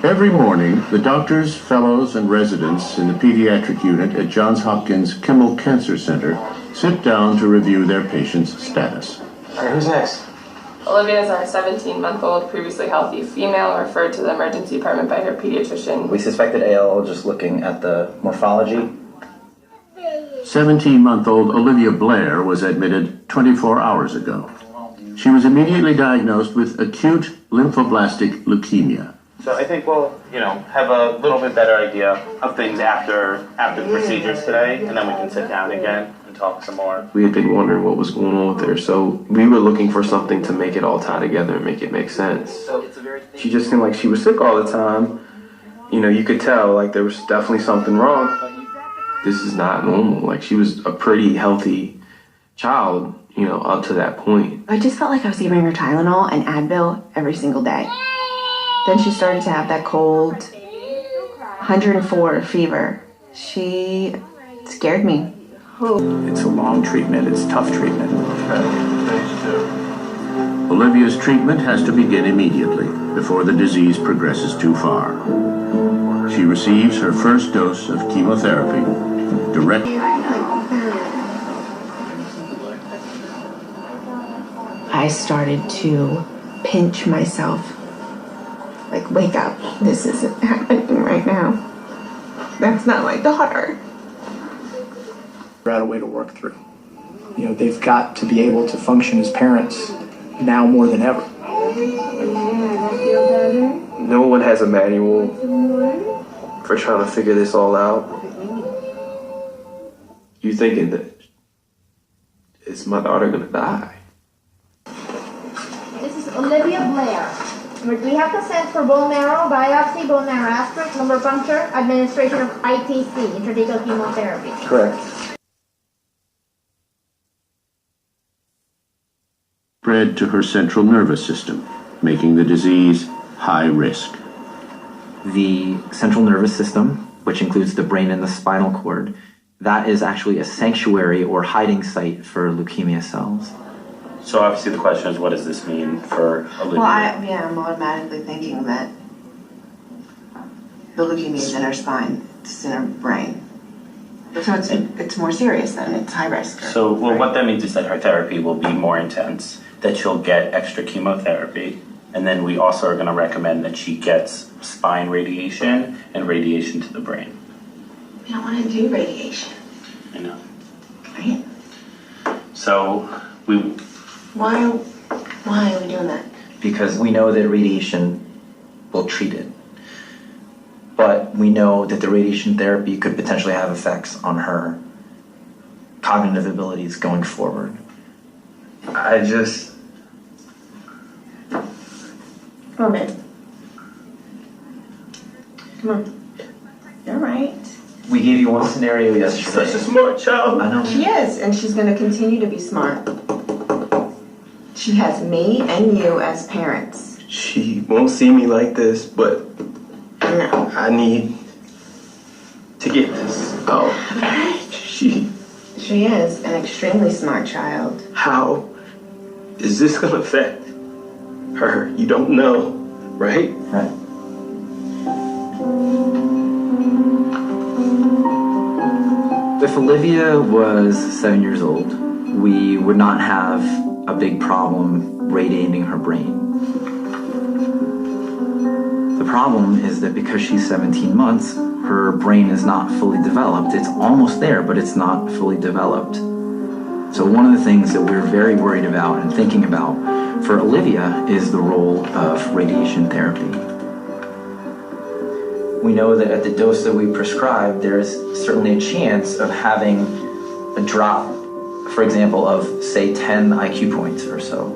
Every morning, the doctors, fellows, and residents in the pediatric unit at Johns Hopkins Kimmel Cancer Center sit down to review their patient's status. All right, who's next? Olivia is our 17-month-old, previously healthy female, referred to the emergency department by her pediatrician. We suspected ALL just looking at the morphology. 17-month-old Olivia Blair was admitted 24 hours ago. She was immediately diagnosed with acute lymphoblastic leukemia. So I think we'll, have a little bit better idea of things after the procedures today, and then we can sit down again and talk some more. We had been wondering what was going on with her, so we were looking for something to make it all tie together and make it make sense. She just seemed like she was sick all the time. You could tell, like, there was definitely something wrong. This is not normal. Like, she was a pretty healthy child, up to that point. I just felt like I was giving her Tylenol and Advil every single day. Then she started to have that cold, 104 fever. She scared me. It's a long treatment. It's tough treatment. Olivia's treatment has to begin immediately before the disease progresses too far. She receives her first dose of chemotherapy directly. I started to pinch myself. Like, wake up. This isn't happening right now. That's not my daughter. We're out a way to work through. They've got to be able to function as parents now more than ever. No one has a manual for trying to figure this all out. You thinking that is my daughter gonna die? This is Olivia Blair. We have consent for bone marrow, biopsy, bone marrow aspirate, lumbar puncture, administration of ITC, intrathecal chemotherapy. Correct. Spread to her central nervous system, making the disease high risk. The central nervous system, which includes the brain and the spinal cord, that is actually a sanctuary or hiding site for leukemia cells. So obviously the question is, what does this mean for Olivia? Well, I'm automatically thinking that the leukemia is in her spine, it's in her brain. So it's more serious then, it's high risk. So, what that means is that her therapy will be more intense, that she'll get extra chemotherapy, and then we also are going to recommend that she gets spine radiation and radiation to the brain. We don't want to do radiation. I know. Right? So, Why are we doing that? Because we know that radiation will treat it. But we know that the radiation therapy could potentially have effects on her cognitive abilities going forward. Come on, babe. Come on. You're right. We gave you one scenario yesterday. Such a smart child. I know. She is, and she's going to continue to be smart. She has me and you as parents. She won't see me like this, but No. I need to get this out. She is an extremely smart child. How is this gonna affect her? You don't know, right? Right. If Olivia was 7 years old, we would not have a big problem radiating her brain. The problem is that because she's 17 months, her brain is not fully developed. It's almost there, but it's not fully developed. So one of the things that we're very worried about and thinking about for Olivia is the role of radiation therapy. We know that at the dose that we prescribe, there is certainly a chance of having a drop, for example, of say 10 IQ points or so.